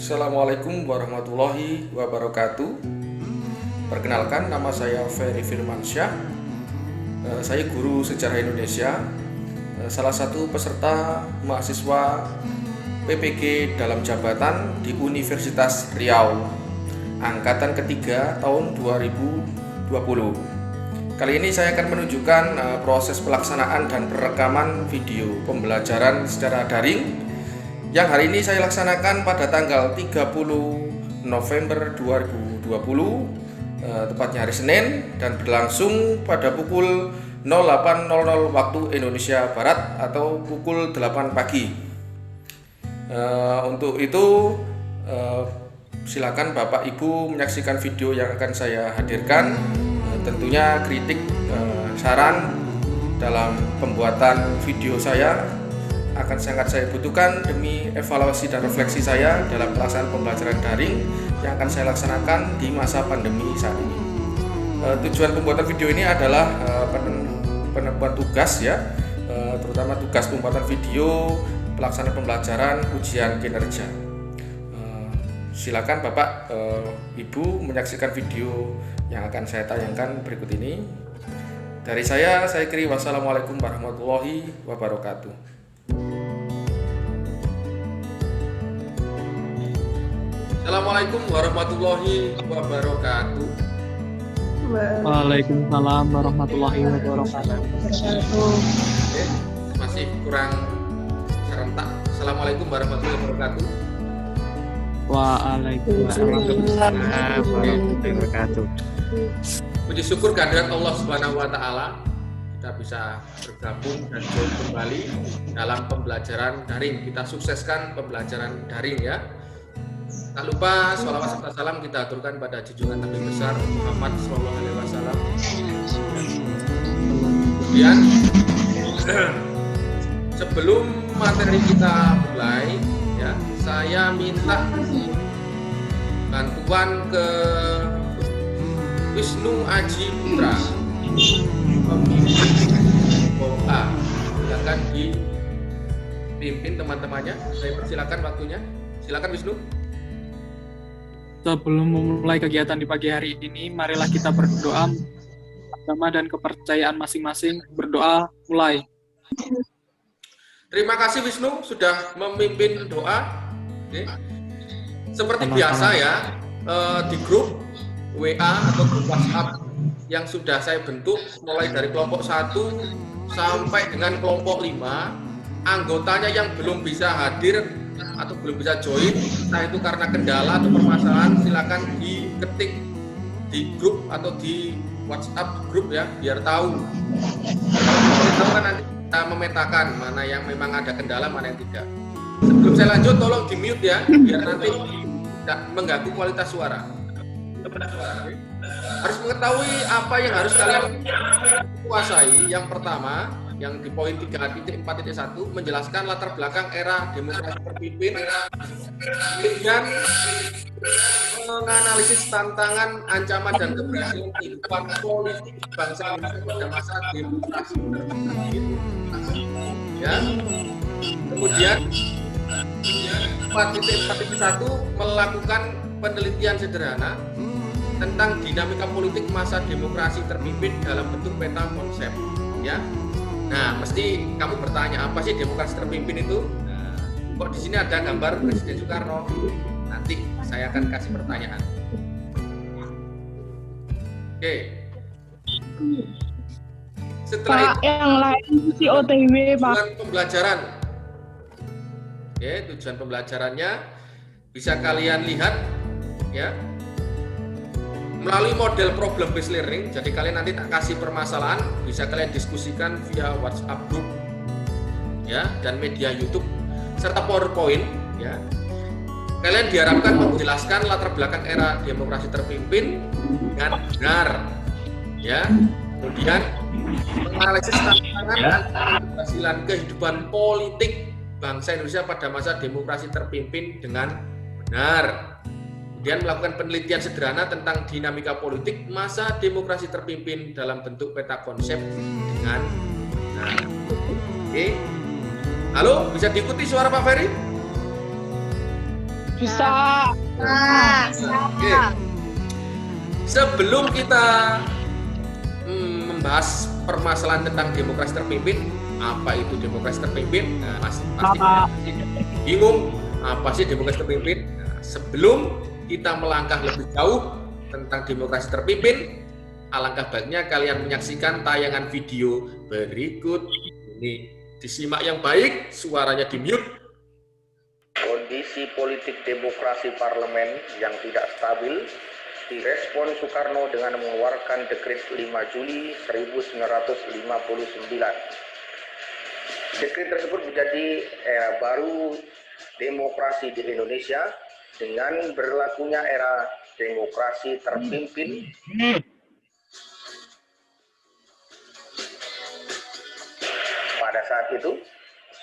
Assalamualaikum warahmatullahi wabarakatuh. Perkenalkan, nama saya Ferry Firmansyah. Saya guru sejarah Indonesia, salah satu peserta mahasiswa PPG dalam jabatan di Universitas Riau, angkatan ketiga tahun 2020. Kali ini saya akan menunjukkan proses pelaksanaan dan perekaman video pembelajaran secara daring yang hari ini saya laksanakan pada tanggal 30 November 2020, tepatnya hari Senin, dan berlangsung pada pukul 08.00 waktu Indonesia Barat atau pukul 8 pagi. Untuk itu silakan Bapak Ibu menyaksikan video yang akan saya hadirkan. Tentunya kritik, saran dalam pembuatan video saya akan sangat saya butuhkan demi evaluasi dan refleksi saya dalam pelaksanaan pembelajaran daring yang akan saya laksanakan di masa pandemi saat ini. Tujuan pembuatan video ini adalah penentuan tugas ya, terutama tugas pembuatan video pelaksanaan pembelajaran ujian kinerja. Silakan Bapak Ibu menyaksikan video yang akan saya tayangkan berikut ini. Dari saya akhiri, wassalamualaikum warahmatullahi wabarakatuh. Assalamualaikum warahmatullahi wabarakatuh. Waalaikumsalam warahmatullahi wabarakatuh. Oke, masih kurang serentak. Assalamualaikum warahmatullahi wabarakatuh. Waalaikumsalam warahmatullahi wabarakatuh. Puji syukur kehadirat Allah Subhanahu wa taala, kita bisa bergabung dan join kembali dalam pembelajaran daring. Kita sukseskan pembelajaran daring ya. Tak lupa sholawat serta salam kita aturkan pada junjungan Nabi besar Muhammad Sallallahu Alaihi Wasallam. Kemudian sebelum materi kita mulai, ya, saya minta bantuan ke Wisnu Aji Putra, pemimpin BOA. Silakan dipimpin teman-temannya. Saya persilakan waktunya. Silakan Wisnu. Sebelum memulai kegiatan di pagi hari ini, marilah kita berdoa agama dan kepercayaan masing-masing. Berdoa, mulai. Terima kasih Wisnu sudah memimpin doa. Oke. Seperti Sama-sama. biasa ya, di grup WA atau grup WhatsApp yang sudah saya bentuk mulai dari kelompok 1 sampai dengan kelompok 5, anggotanya yang belum bisa hadir atau belum bisa join, entah itu karena kendala atau permasalahan, silakan diketik di grup atau di WhatsApp grup ya, biar tahu. Kalau kan nanti kita memetakan mana yang memang ada kendala, mana yang tidak. Sebelum saya lanjut, tolong di mute ya, biar nanti tidak mengganggu kualitas suara. Harus mengetahui apa yang harus kalian kuasai. Yang pertama, yang di poin 3.4.1 menjelaskan latar belakang era demokrasi terpimpin, kemudian menganalisis tantangan, ancaman dan keberhasilan kehidupan politik bangsa Indonesia pada masa demokrasi terpimpin. Ya. Kemudian 4.4.1 melakukan penelitian sederhana tentang dinamika politik masa demokrasi terpimpin dalam bentuk peta konsep. Ya. Nah, mesti kamu bertanya, apa sih demokrasi terpimpin itu? Nah, kok di sini ada gambar Presiden Soekarno? Nanti saya akan kasih pertanyaan. Oke. Setelah Pak, yang lain si OTW, Pak. tujuan pembelajaran. Oke, tujuan pembelajarannya bisa kalian lihat ya. Melalui model problem based learning, jadi kalian nanti tak kasih permasalahan, bisa kalian diskusikan via WhatsApp group, ya, dan media YouTube serta PowerPoint, ya. Kalian diharapkan menjelaskan latar belakang era demokrasi terpimpin dengan benar, ya. Kemudian menganalisis tantangan dan keberhasilan kehidupan politik bangsa Indonesia pada masa demokrasi terpimpin dengan benar. Kemudian melakukan penelitian sederhana tentang dinamika politik masa demokrasi terpimpin dalam bentuk peta konsep dengan benar. Oke. Halo, bisa diikuti suara Pak Ferry? Bisa. Oke. Sebelum kita membahas permasalahan tentang demokrasi terpimpin, apa itu demokrasi terpimpin? Nah, pasti bingung apa sih demokrasi terpimpin? Nah, sebelum kita melangkah lebih jauh tentang demokrasi terpimpin, alangkah baiknya kalian menyaksikan tayangan video berikut ini. Disimak yang baik, suaranya di mute. Kondisi politik demokrasi parlemen yang tidak stabil direspon Soekarno dengan mengeluarkan Dekret 5 Juli 1959. Dekret tersebut menjadi era baru demokrasi di Indonesia dengan berlakunya era demokrasi terpimpin. Pada saat itu,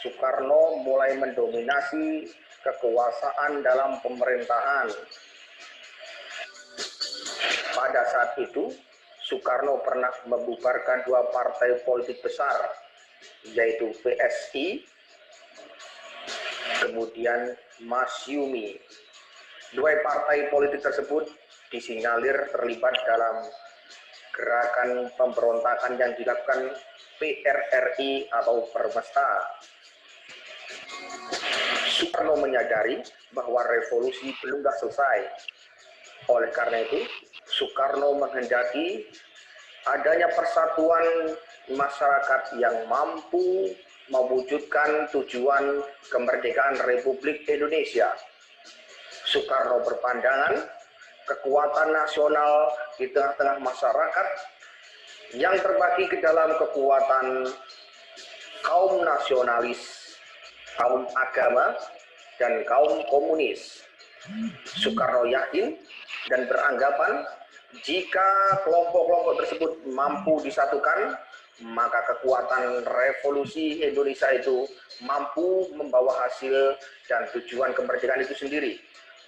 Soekarno mulai mendominasi kekuasaan dalam pemerintahan. Pada saat itu, Soekarno pernah membubarkan dua partai politik besar, yaitu PSI, kemudian Masyumi. Dua partai politik tersebut disinyalir terlibat dalam gerakan pemberontakan yang dilakukan PRRI atau Permesta. Soekarno menyadari bahwa revolusi belum selesai. Oleh karena itu, Soekarno menghendaki adanya persatuan masyarakat yang mampu mewujudkan tujuan kemerdekaan Republik Indonesia. Soekarno berpandangan kekuatan nasional di tengah-tengah masyarakat yang terbagi ke dalam kekuatan kaum nasionalis, kaum agama, dan kaum komunis. Soekarno yakin dan beranggapan jika kelompok-kelompok tersebut mampu disatukan, maka kekuatan revolusi Indonesia itu mampu membawa hasil dan tujuan kemerdekaan itu sendiri.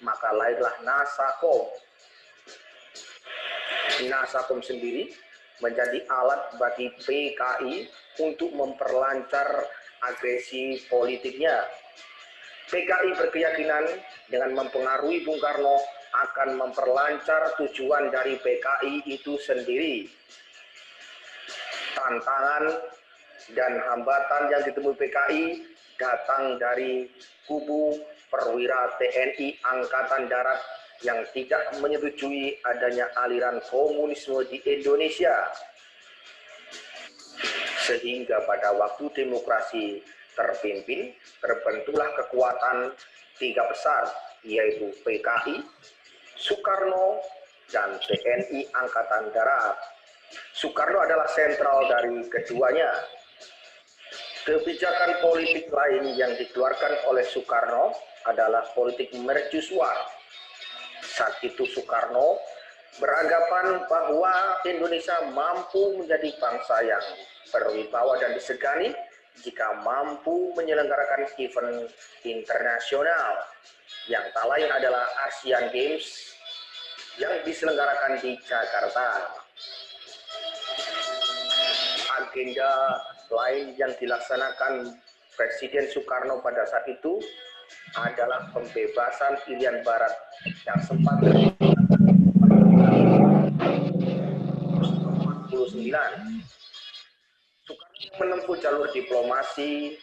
Maka lahirlah Nasakom. Nasakom sendiri menjadi alat bagi PKI untuk memperlancar agresi politiknya. PKI berkeyakinan dengan mempengaruhi Bung Karno akan memperlancar tujuan dari PKI itu sendiri. Tantangan dan hambatan yang ditemui PKI datang dari kubu perwira TNI Angkatan Darat yang tidak menyetujui adanya aliran komunisme di Indonesia. Sehingga pada waktu demokrasi terpimpin, terbentuklah kekuatan tiga besar, yaitu PKI, Soekarno, dan TNI Angkatan Darat. Soekarno adalah sentral dari keduanya. Kebijakan politik lain yang dikeluarkan oleh Soekarno adalah politik mercusuar. Saat itu Soekarno beranggapan bahwa Indonesia mampu menjadi bangsa yang berwibawa dan disegani jika mampu menyelenggarakan event internasional yang tak lain adalah Asian Games yang diselenggarakan di Jakarta. Agenda lain yang dilaksanakan Presiden Soekarno pada saat itu adalah pembebasan Irian Barat yang sempat terjadi pada 1949. Soekarno menempuh jalur diplomasi,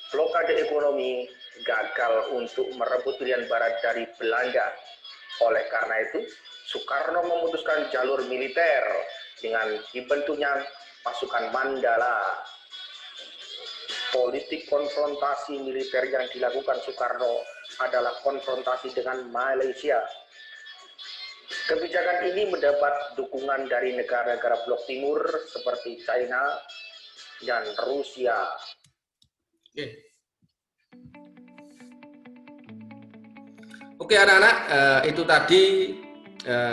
blokade ekonomi, gagal untuk merebut Irian Barat dari Belanda. Oleh karena itu, Soekarno memutuskan jalur militer dengan dibentuknya pasukan Mandala. Politik konfrontasi militer yang dilakukan Soekarno adalah konfrontasi dengan Malaysia. Kebijakan ini mendapat dukungan dari negara-negara blok timur seperti China dan Rusia. Oke anak-anak, itu tadi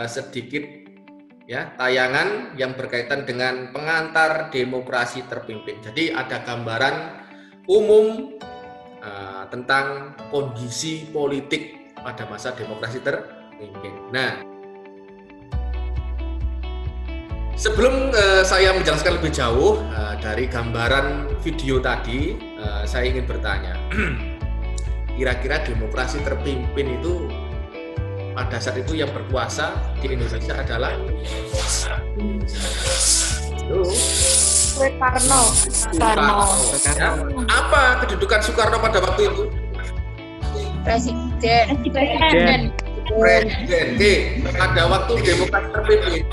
sedikit ya tayangan yang berkaitan dengan pengantar demokrasi terpimpin. Jadi ada gambaran umum tentang kondisi politik pada masa demokrasi terpimpin. Nah, sebelum saya menjelaskan lebih jauh dari gambaran video tadi, saya ingin bertanya, kira-kira demokrasi terpimpin itu pada saat itu yang berkuasa di Indonesia adalah Soekarno. Soekarno. Ya. Apa kedudukan Soekarno pada waktu itu? Presiden. Presiden. Pada waktu demokrasi terpimpin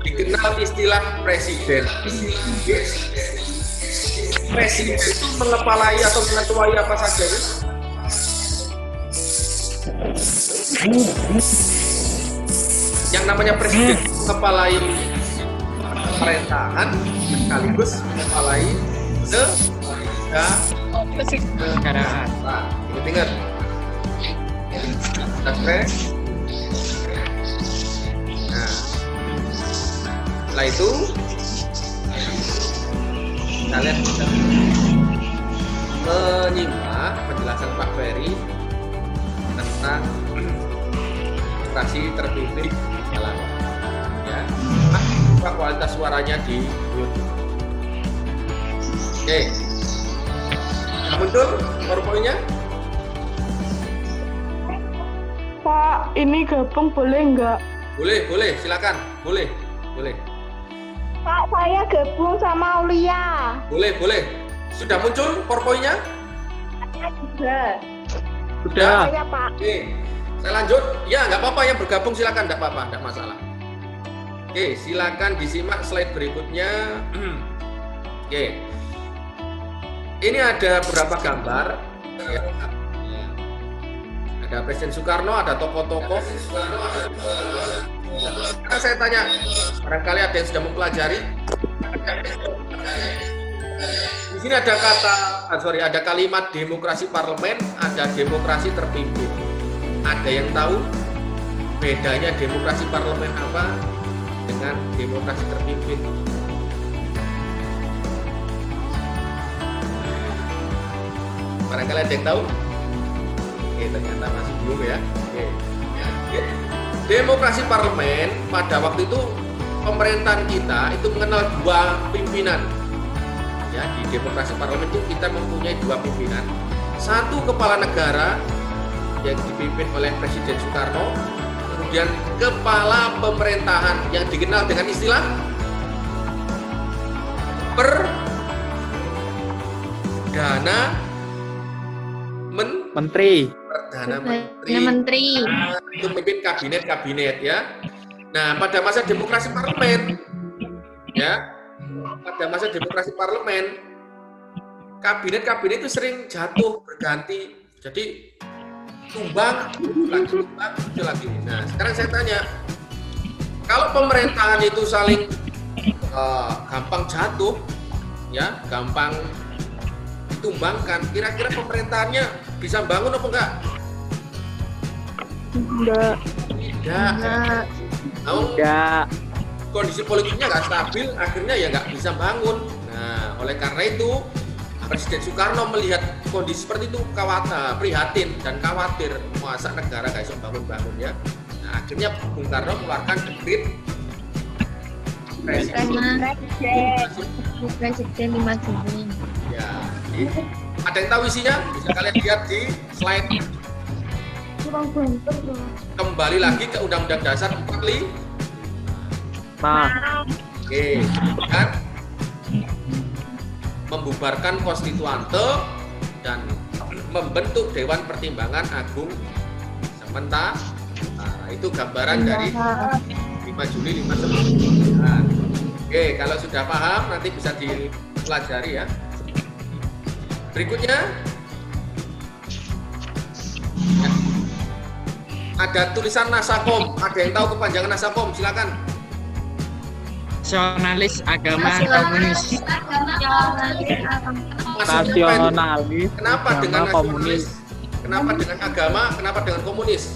dikenal istilah presiden. Presiden itu mengepalai atau mengetuai apa saja? Yang namanya presiden mengepalai pemerintahan sekaligus mengepalai negaraan. Nah, ingat. Nah, setelah itu kalian bisa menyimak penjelasan Pak Ferry tentang demokrasi terpimpin dalam ya. Apa kualitas suaranya di YouTube. Oke. Sudah muncul PowerPoint-nya? Pak, ini gabung boleh nggak? Boleh, silakan. Boleh. Pak, saya gabung sama Aulia. Boleh. Sudah muncul PowerPoint-nya? Sudah. Sudah. Saya, Pak. Oke, saya lanjut. Ya, nggak apa-apa yang bergabung silakan, nggak apa-apa, nggak masalah. Oke, silakan disimak slide berikutnya. Oke, ini ada beberapa gambar. Ya. Ada Presiden Soekarno, ada tokoh-tokoh. Sekarang saya tanya, barangkali ada yang sudah mempelajari. Di sini ada ada kalimat demokrasi parlemen, ada demokrasi terpimpin. Ada yang tahu bedanya demokrasi parlemen apa dengan demokrasi terpimpin? Barangkali ada yang tahu? Oke, ternyata masih belum ya. Oke. Demokrasi parlemen pada waktu itu pemerintahan kita itu mengenal dua pimpinan. Ya, di demokrasi parlemen itu kita mempunyai dua pimpinan. Satu kepala negara yang dipimpin oleh Presiden Soekarno, kemudian kepala pemerintahan yang dikenal dengan istilah Perdana Menteri. Itu memimpin kabinet ya. Nah, pada masa demokrasi parlemen, ya, kabinet itu sering jatuh berganti, jadi tumbang lagi. Nah, sekarang saya tanya, kalau pemerintahan itu saling gampang jatuh, ya, gampang ditumbangkan, kira-kira pemerintahannya bisa bangun apa enggak? Tidak. Kondisi politiknya nggak stabil, akhirnya ya nggak bisa bangun. Nah, oleh karena itu Presiden Soekarno melihat kondisi seperti itu prihatin dan khawatir, masa negara nggak bisa bangun ya. Nah, akhirnya Bung Karno mengeluarkan dekret Presiden 5 Juni. Ya, ada yang tahu isinya? Bisa kalian lihat di slide. Kembali lagi ke Undang-Undang Dasar 45. Oke, kan? Membubarkan konstituante dan membentuk Dewan Pertimbangan Agung sementara. Itu gambaran dari 5 Juli 59. Oke, kalau sudah paham nanti bisa dipelajari ya. Berikutnya ya. Ada tulisan Nasakom. Ada yang tahu kepanjangan Nasakom? Silakan. Nasionalis agama komunis. Nasionalis. Kenapa dengan komunis? Kenapa dengan agama? Kenapa dengan komunis?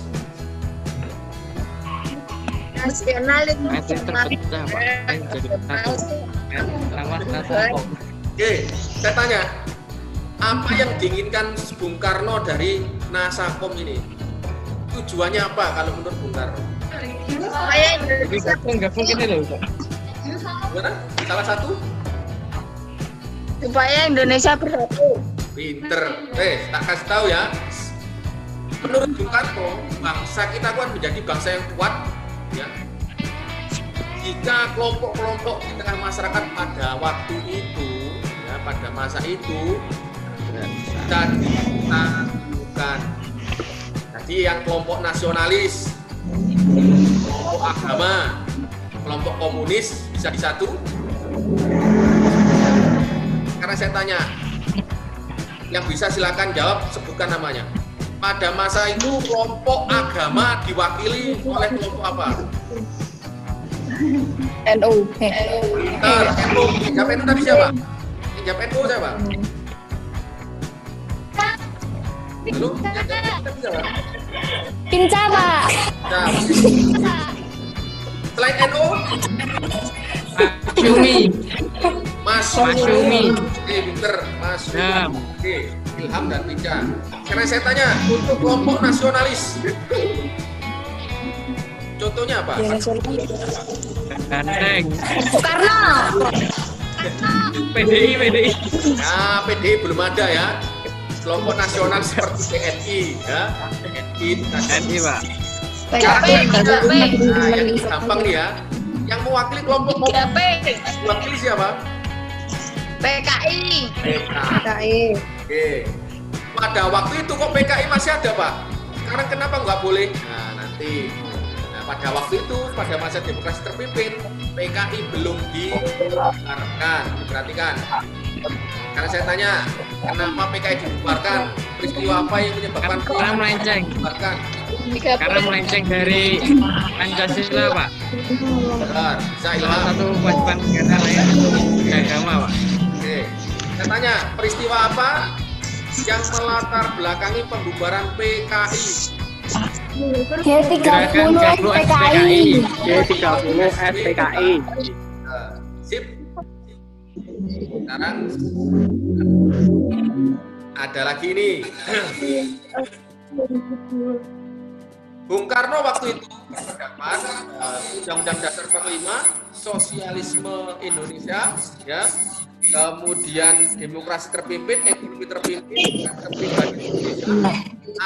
Nasionalis. Oke, saya tanya, apa yang diinginkan Bung Karno dari Nasakom ini? Tujuannya apa kalau menurut Bung Karno? Gabung gini loh. Gimana? Salah satu? Supaya Indonesia bersatu. Pinter. Tak kasih tahu ya. menurut Bung Karno, bangsa kita kan menjadi bangsa yang kuat, ya. Jika kelompok-kelompok di tengah masyarakat pada waktu itu, ya, pada masa itu bisa disatukan. Jadi yang kelompok nasionalis, kelompok agama, kelompok komunis bisa disatu. Karena saya tanya, yang bisa silakan jawab, sebutkan namanya. Pada masa itu kelompok agama diwakili oleh kelompok apa? NU. NU. Jawab NU tadi siapa? Yang jawab NU siapa? Dulu, yang jawab tadi siapa? Pinca, Pak. Nah, selain NU, Masyumi. Mas Masyumi. Pinter, Mas Ya. Oke, Ilham dan Pinca. Karena saya tanya, untuk kelompok nasionalis, contohnya apa? Ganteng. Soekarno. PDI. Nah, PDI belum ada ya. Kelompok nasional seperti PNI, ya. PNI, NI, Pak. Nah, yang gampang nih ya. Yang mewakili kelompok mewakili siapa? PKI. PKI. Oke. Pada waktu itu kok PKI masih ada, Pak? Sekarang kenapa nggak boleh? Nah, nanti. Nah, pada waktu itu, pada masa demokrasi terpimpin, PKI belum dibubarkan. Diperhatikan. Karena saya tanya, kenapa PKI dibubarkan? Peristiwa apa yang menyebabkan Karena melenceng. dibubarkan? Karena melenceng dari Pancasila, Pak. Benar. Bisa Salah Ilham. satu kewajiban negara lain agama, Pak. Oke. Saya tanya, peristiwa apa yang melatar belakangi pembubaran PKI? G30 SPKI. G30 SPKI. Sip. Sekarang ada lagi nih. Bung Karno waktu itu berpendapat Undang-Undang Dasar 45, sosialisme Indonesia, ya, kemudian demokrasi terpimpin, ekonomi terpimpin, dan kepribadian Indonesia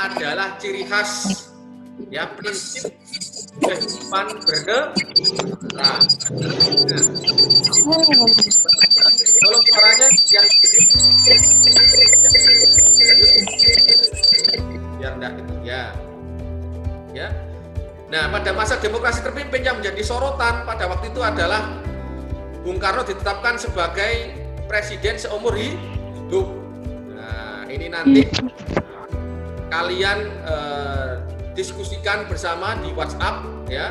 adalah ciri khas, ya, prinsip kehidupan bernegara. Tolong suaranya yang biar enggak gitu, ya. Ya. Nah, pada masa demokrasi terpimpin yang menjadi sorotan pada waktu itu adalah Bung Karno ditetapkan sebagai presiden seumur hidup. Nah, ini nanti kalian diskusikan bersama di WhatsApp, ya.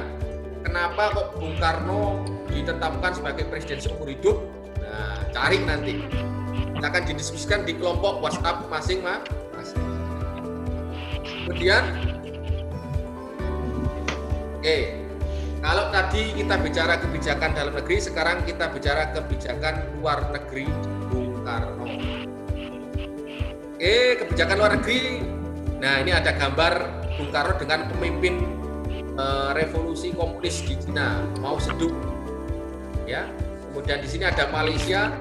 Kenapa kok Bung Karno ditetapkan sebagai presiden seumur hidup? Nah, cari nanti. Akan didiskusikan di kelompok WhatsApp masing-masing. Kemudian oke, kalau tadi kita bicara kebijakan dalam negeri, sekarang kita bicara kebijakan luar negeri Bung Karno. Oke, kebijakan luar negeri. Nah, ini ada gambar Bung Karno dengan pemimpin revolusi komunis di Cina, Mao Zedong. Ya, kemudian di sini ada Malaysia,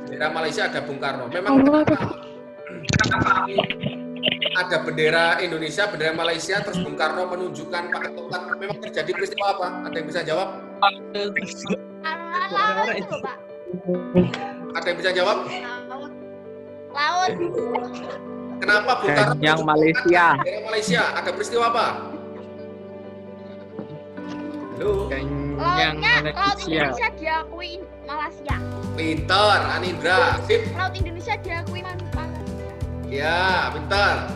bendera Malaysia ada Bung Karno. Memang ada bendera Indonesia, bendera Malaysia, terus Bung Karno menunjukkan pakai tongkat. Memang terjadi peristiwa apa? Ada yang bisa jawab? Ada yang bisa jawab? Laut. Kenapa Bung Karno Yang Malaysia. bendera Malaysia? Ada peristiwa apa? Halo? Yang Laut Malaysia. Indonesia diakui Malaysia. Pinter, Anindra. Sip. Laut Indonesia diakui Malaysia. Ya, bentar.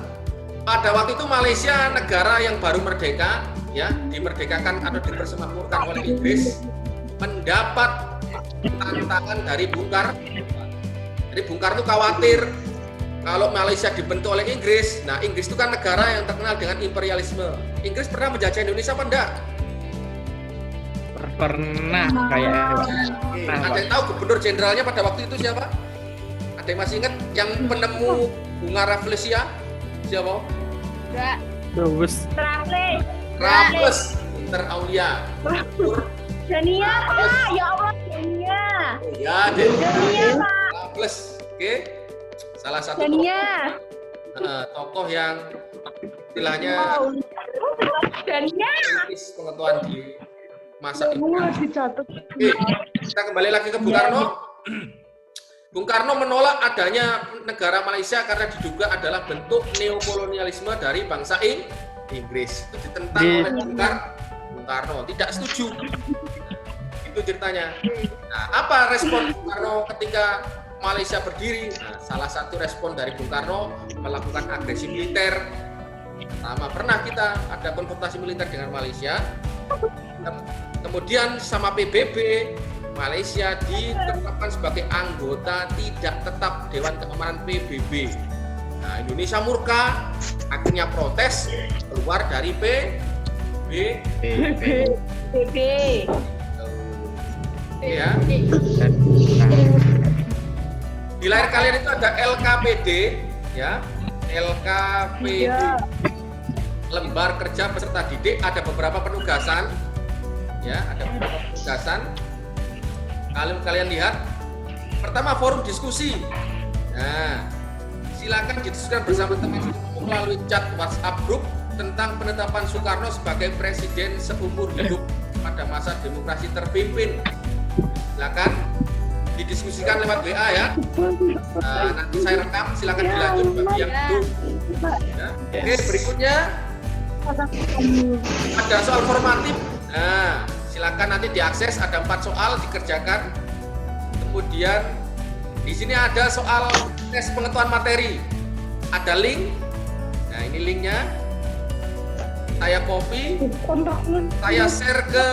Pada waktu itu Malaysia negara yang baru merdeka, ya, dimerdekakan atau dipersemakmurkan oleh Inggris, mendapat tantangan dari Bung Karno. Jadi Bung Karno khawatir kalau Malaysia dibentuk oleh Inggris. Nah, Inggris itu kan negara yang terkenal dengan imperialisme. Inggris pernah menjajah Indonesia apa enggak? Pernah kayaknya, Pak. Ada yang tahu gubernur jenderalnya pada waktu itu siapa? Ada yang masih ingat yang penemu bunga rafflesia? Siapa? Enggak. Bagus. Raffles Aulia. Dania. Ya Allah, Dania. Ya, Raffles. Oke. Salah satu. Dania. tokoh yang istilahnya Dania. pengetahuan di masa itu. Dicatat. Oke, kita kembali lagi ke Bung Karno. Bung Karno menolak adanya negara Malaysia karena diduga adalah bentuk neokolonialisme dari bangsa Inggris. Itu ditentang oleh Bung Karno, tidak setuju. Itu ceritanya. Nah, apa respon Bung Karno ketika Malaysia berdiri? Nah, salah satu respon dari Bung Karno melakukan agresi militer. Pertama, pernah kita ada konfrontasi militer dengan Malaysia. Kemudian sama PBB, Malaysia ditetapkan sebagai anggota tidak tetap Dewan Keamanan PBB. Nah, Indonesia murka, akhirnya protes keluar dari PBB. Ya. Di layar kalian itu ada LKPD, ya, LKPD. Lembar kerja peserta didik, ada beberapa penugasan, ya, ada beberapa penugasan. Kalian lihat. Pertama, forum diskusi. Nah, silakan didiskusikan bersama teman-teman melalui chat WhatsApp grup tentang penetapan Soekarno sebagai presiden seumur hidup pada masa demokrasi terpimpin. Silakan didiskusikan lewat WA ya. Nah, nanti saya rekam, silakan dilanjut bagi yang itu. Ya. Oke, berikutnya ada soal formatif. Nah, silakan nanti diakses, ada 4 soal dikerjakan. Kemudian di sini ada soal tes pengetahuan materi. Ada link. Nah, ini linknya. Saya copy, saya share ke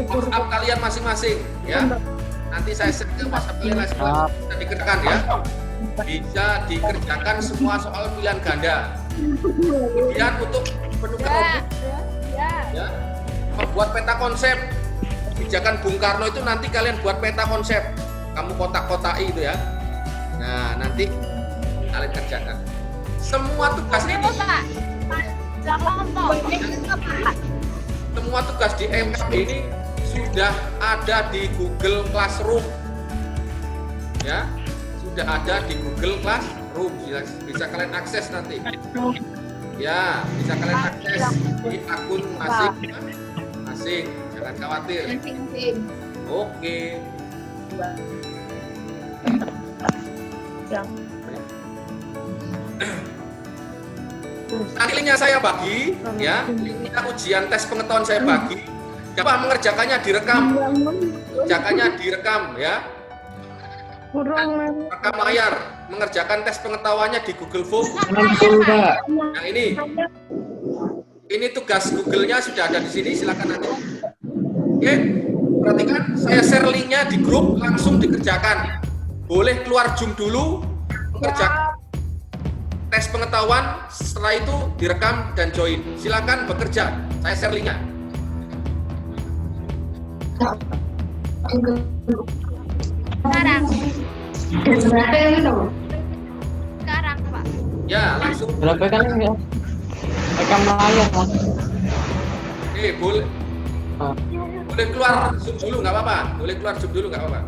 WhatsApp kalian masing-masing, ya. Nanti saya share ke WhatsApp kalian masing-masing. Bisa dikerjakan ya. Bisa dikerjakan semua soal pilihan ganda. Kemudian untuk penugasan ya, membuat peta konsep kebijakan Bung Karno itu nanti kalian buat peta konsep, kamu kotak-kotai itu ya. Nah, nanti kalian kerjakan semua tugas ini. Semua tugas di MKP ini sudah ada di Google Classroom, ya, sudah ada di Google Classroom, bisa kalian akses nanti. Ya, bisa kalian akses di akun masing-masing, jangan khawatir. Oke. Nanti linknya saya bagi, ya, linknya ujian tes pengetahuan saya bagi. Siapa mengerjakannya direkam, ya. Rekam layar, mengerjakan tes pengetahuannya di Google Form. Yang ini tugas Google-nya sudah ada di sini, silakan nanti. Oke, perhatikan, saya share linknya di grup, langsung dikerjakan. Boleh keluar Zoom dulu, mengerjakan tes pengetahuan, setelah itu direkam dan join. Silakan bekerja, saya share linknya. Sekarang Pak. Ya, langsung. Berapa kan ya? Rekam layar lah. Oke, boleh. Boleh keluar Zoom dulu, nggak apa-apa. Boleh keluar Zoom dulu, nggak apa-apa.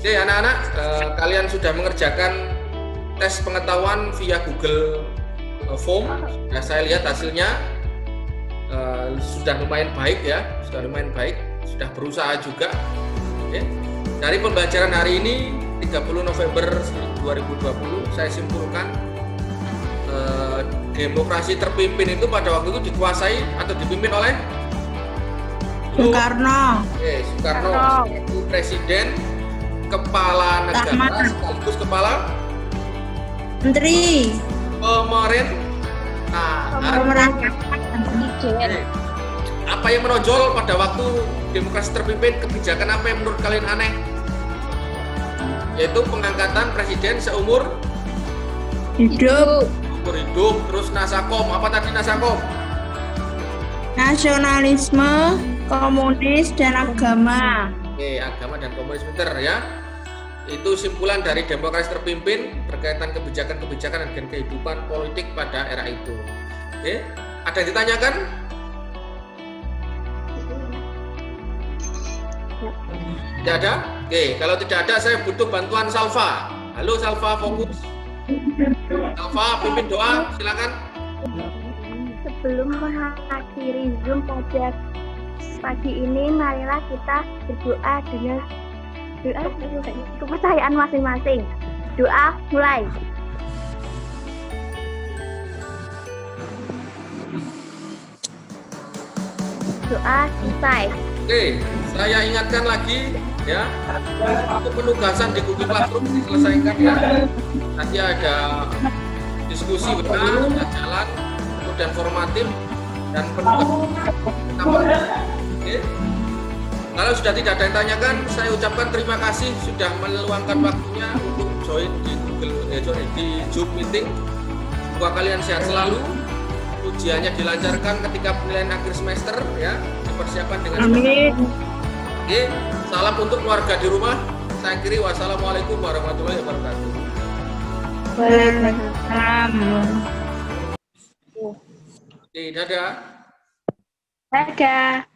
Oke anak-anak, kalian sudah mengerjakan tes pengetahuan via Google Form. Nah, saya lihat hasilnya sudah lumayan baik ya, sudah berusaha juga. Oke. Dari pembelajaran hari ini 30 November 2020 saya simpulkan demokrasi terpimpin itu pada waktu itu dikuasai atau dipimpin oleh Soekarno. Soekarno itu presiden, kepala negara sekaligus kepala Menteri. pemerintahan. Apa yang menonjol pada waktu demokrasi terpimpin, kebijakan apa yang menurut kalian aneh? Yaitu pengangkatan presiden seumur Hidup. hidup. Terus Nasakom, apa tadi Nasakom? Nasionalisme, komunis, dan agama. Oke, agama dan komunis, bentar ya. Itu simpulan dari demokrasi terpimpin berkaitan kebijakan-kebijakan dan kehidupan politik pada era itu. Oke, ada yang ditanyakan? Tidak ada? Oke, kalau tidak ada saya butuh bantuan Salva. Halo Salva, fokus. Salva, pimpin doa, silakan. Sebelum mengakhiri Zoom pada pagi ini, marilah kita berdoa dengan kepercayaan masing-masing. Doa mulai. Doa selesai. Oke, saya ingatkan lagi ya, untuk penugasan di Google Classroom diselesaikan ya. Nanti ada diskusi webinar sudah jalan, kemudian formatif dan penugasan. Oke. Kalau sudah tidak ada yang tanyakan, saya ucapkan terima kasih sudah meluangkan waktunya untuk join di di Zoom meeting. Semoga kalian sehat selalu, ujiannya dilancarkan ketika penilaian akhir semester ya, dipersiapkan dengan Amin. Oke, salam untuk keluarga di rumah. Saya akhiri, wassalamualaikum warahmatullahi wabarakatuh. Waalaikumsalam. Oke, dadah. Dadah.